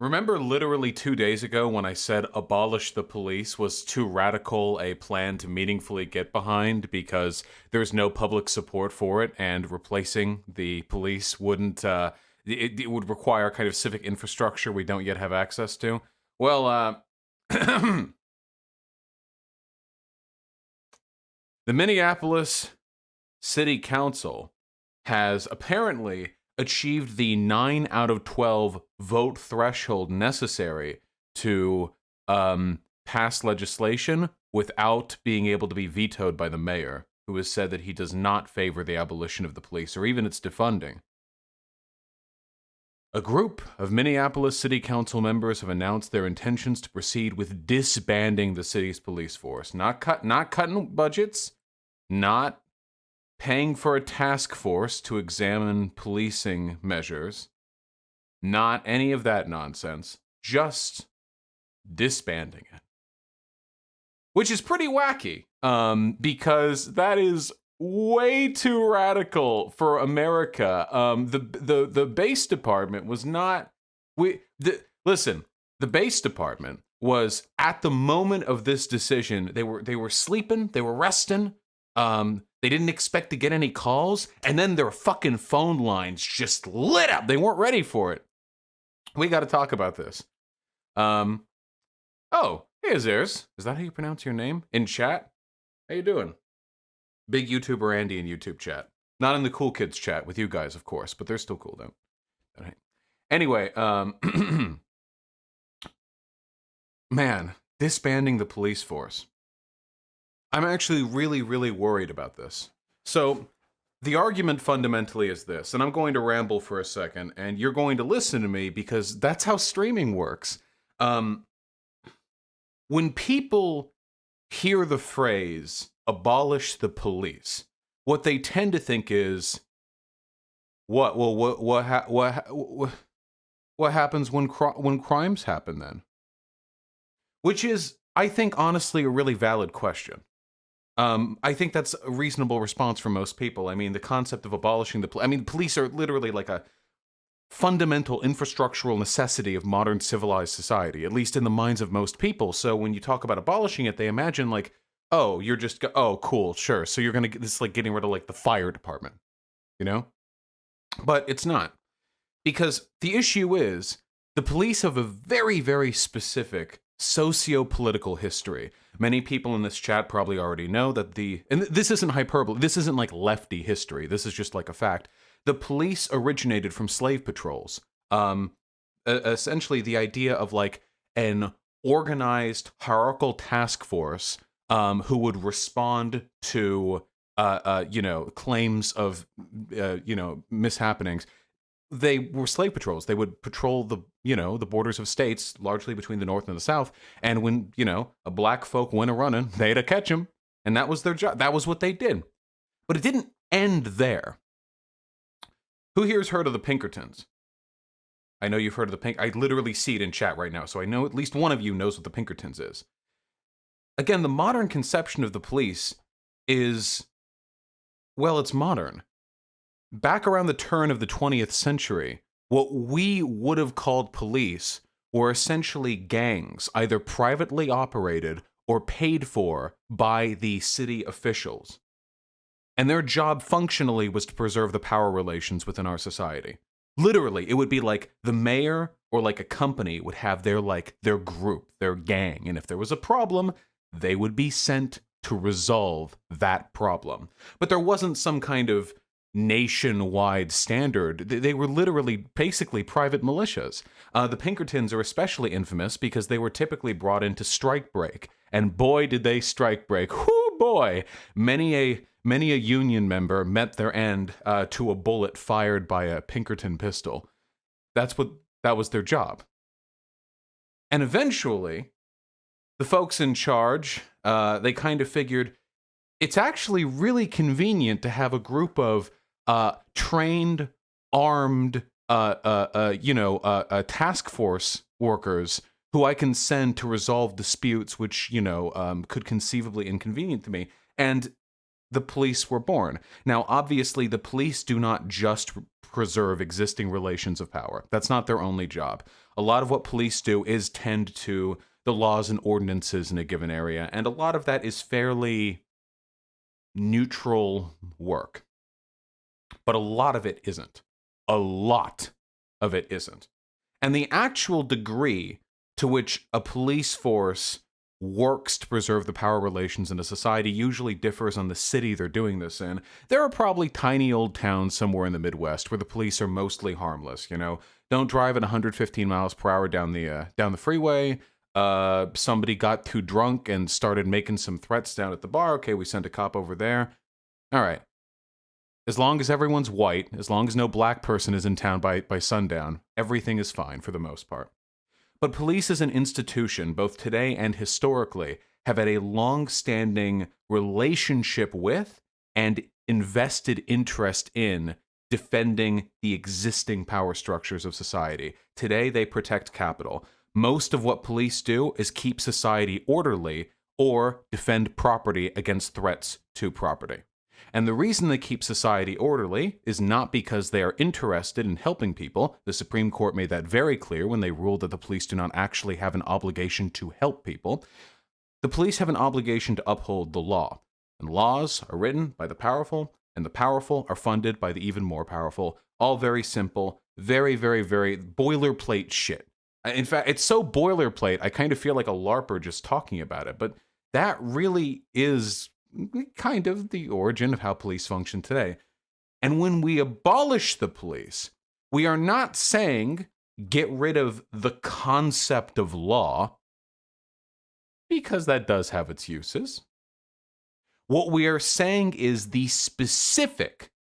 Remember literally 2 days ago when I said abolish the police was too radical a plan to meaningfully get behind because there's no public support for it and replacing the police wouldn't, it would require kind of civic infrastructure we don't yet have access to? Well, the Minneapolis City Council has apparently achieved the 9 out of 12 vote threshold necessary to pass legislation without being able to be vetoed by the mayor, who has said that he does not favor the abolition of the police or even its defunding. A group of Minneapolis City Council members have announced their intentions to proceed with disbanding the city's police force. Not cutting budgets, not paying for a task force to examine policing measures, not any of that nonsense, just disbanding it. Which is pretty wacky, because that is way too radical for America. The base department was not. Listen, the base department was at the moment of this decision. They were sleeping, they were resting. They didn't expect to get any calls, and then their fucking phone lines just lit up. They weren't ready for it. We got to talk about this. Oh, hey, Azairs. Is that how you pronounce your name? In chat? How you doing? Big YouTuber Andy in YouTube chat. Not in the cool kids chat with you guys, of course, but they're still cool, though. All right. Anyway, man, disbanding the police force. I'm actually really, really worried about this. So, the argument fundamentally is this, and I'm going to ramble for a second, and you're going to listen to me because that's how streaming works. When people hear the phrase, abolish the police, what they tend to think is, what happens when crimes happen then? Which is, I think, honestly, a really valid question. I think that's a reasonable response for most people. I mean, the concept of abolishing the police are literally like a fundamental infrastructural necessity of modern civilized society, at least in the minds of most people. So when you talk about abolishing it, they imagine like, oh, you're just, oh, cool, sure. So you're going to, this is like getting rid of like the fire department, you know? But it's not. Because the issue is, the police have a very, very specific socio-political history. Many people in this chat probably already know that and this isn't hyperbole, this isn't like lefty history, this is just like a fact. The police originated from slave patrols. Essentially the idea of like an organized hierarchical task force who would respond to claims of mishappenings. They were slave patrols. They would patrol the borders of states, largely between the North and the South. And when, a black folk went a-running, they'd catch them. And that was their job. That was what they did. But it didn't end there. Who here's heard of the Pinkertons? I know you've heard of the I literally see it in chat right now, so I know at least one of you knows what the Pinkertons is. Again, the modern conception of the police is, well, it's modern. Back around the turn of the 20th century, what we would have called police were essentially gangs, either privately operated or paid for by the city officials. And their job functionally was to preserve the power relations within our society. Literally, it would be like the mayor or like a company would have their group, their gang, and if there was a problem, they would be sent to resolve that problem. But there wasn't some kind of nationwide standard. They were literally basically private militias. The Pinkertons are especially infamous because they were typically brought in to strike break, and boy did they strike break. Whoo boy! Many a union member met their end to a bullet fired by a Pinkerton pistol. That was their job. And eventually, the folks in charge, they kind of figured it's actually really convenient to have a group of trained, armed, task force workers who I can send to resolve disputes which, could conceivably inconvenient to me. And the police were born. Now, obviously, the police do not just preserve existing relations of power. That's not their only job. A lot of what police do is tend to the laws and ordinances in a given area, and a lot of that is fairly neutral work. But a lot of it isn't. A lot of it isn't. And the actual degree to which a police force works to preserve the power relations in a society usually differs on the city they're doing this in. There are probably tiny old towns somewhere in the Midwest where the police are mostly harmless. You know, don't drive at 115 miles per hour down the freeway. Somebody got too drunk and started making some threats down at the bar. Okay, we sent a cop over there. All right. As long as everyone's white, as long as no black person is in town by sundown, everything is fine for the most part. But police as an institution, both today and historically, have had a long-standing relationship with and invested interest in defending the existing power structures of society. Today, they protect capital. Most of what police do is keep society orderly or defend property against threats to property. And the reason they keep society orderly is not because they are interested in helping people. The Supreme Court made that very clear when they ruled that the police do not actually have an obligation to help people. The police have an obligation to uphold the law. And laws are written by the powerful, and the powerful are funded by the even more powerful. All very simple, very, very, very boilerplate shit. In fact, it's so boilerplate, I kind of feel like a LARPer just talking about it. But that really is kind of the origin of how police function today. And when we abolish the police, we are not saying get rid of the concept of law, because that does have its uses. What we are saying is the specific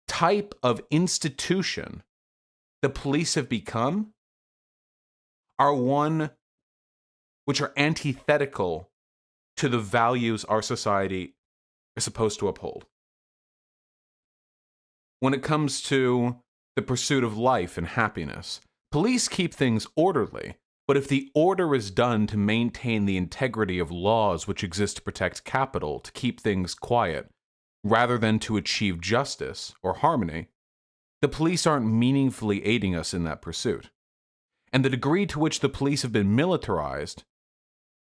type of institution the police have become are one which are antithetical to the values our society is supposed to uphold. When it comes to the pursuit of life and happiness, police keep things orderly, but if the order is done to maintain the integrity of laws which exist to protect capital, to keep things quiet, rather than to achieve justice or harmony, the police aren't meaningfully aiding us in that pursuit. And the degree to which the police have been militarized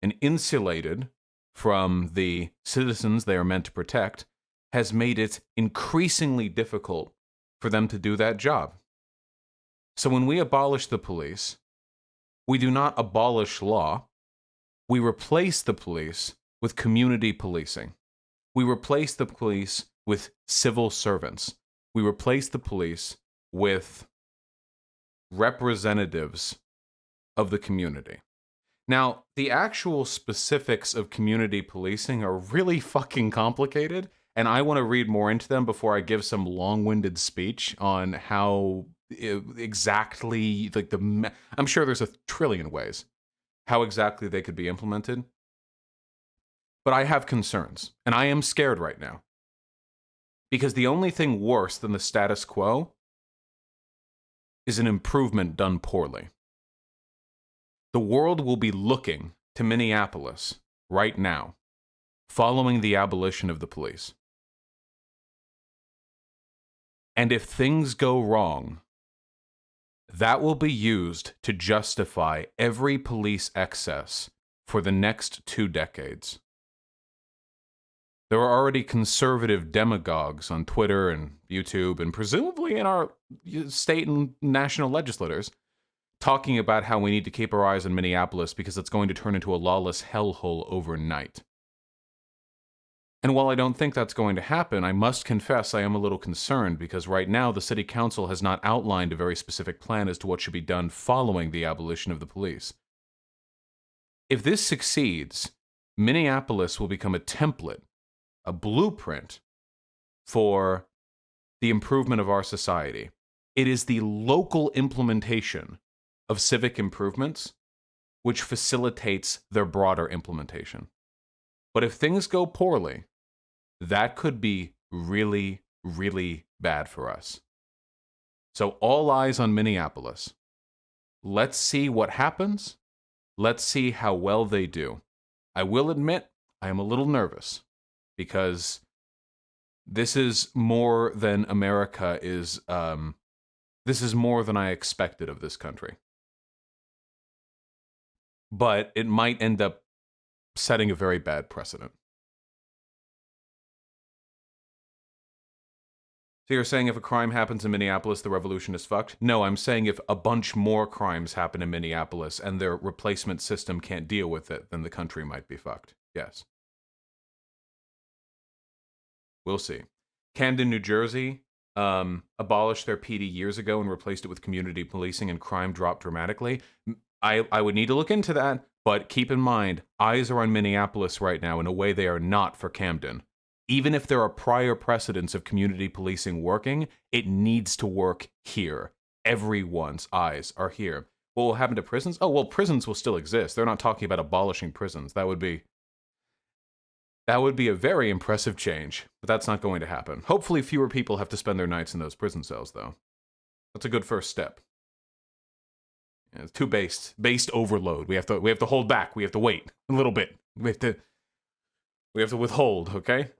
and insulated from the citizens they are meant to protect has made it increasingly difficult for them to do that job. So when we abolish the police, we do not abolish law. We replace the police with community policing. We replace the police with civil servants. We replace the police with representatives of the community. Now, the actual specifics of community policing are really fucking complicated, and I want to read more into them before I give some long-winded speech on how exactly, like I'm sure there's a trillion ways how exactly they could be implemented. But I have concerns, and I am scared right now. Because the only thing worse than the status quo is an improvement done poorly. The world will be looking to Minneapolis right now, following the abolition of the police. And if things go wrong, that will be used to justify every police excess for the next 2 decades. There are already conservative demagogues on Twitter and YouTube, and presumably in our state and national legislators, talking about how we need to keep our eyes on Minneapolis because it's going to turn into a lawless hellhole overnight. And while I don't think that's going to happen, I must confess I am a little concerned because right now the city council has not outlined a very specific plan as to what should be done following the abolition of the police. If this succeeds, Minneapolis will become a template, a blueprint for the improvement of our society. It is the local implementation of civic improvements which facilitates their broader implementation. But if things go poorly, that could be really, really bad for us. So all eyes on Minneapolis. Let's see what happens. Let's see how well they do. I will admit, I am a little nervous because This is more than America is, this is more than I expected of this country. But it might end up setting a very bad precedent. So you're saying if a crime happens in Minneapolis, the revolution is fucked? No, I'm saying if a bunch more crimes happen in Minneapolis and their replacement system can't deal with it, then the country might be fucked. Yes. We'll see. Camden, New Jersey, abolished their PD years ago and replaced it with community policing, and crime dropped dramatically. I would need to look into that, but keep in mind, eyes are on Minneapolis right now in a way they are not for Camden. Even if there are prior precedents of community policing working, it needs to work here. Everyone's eyes are here. What will happen to prisons? Oh, well, prisons will still exist. They're not talking about abolishing prisons. That would be a very impressive change, but that's not going to happen. Hopefully fewer people have to spend their nights in those prison cells, though. That's a good first step. Yeah, it's too based overload. We have to hold back. We have to wait a little bit. We have to withhold, okay?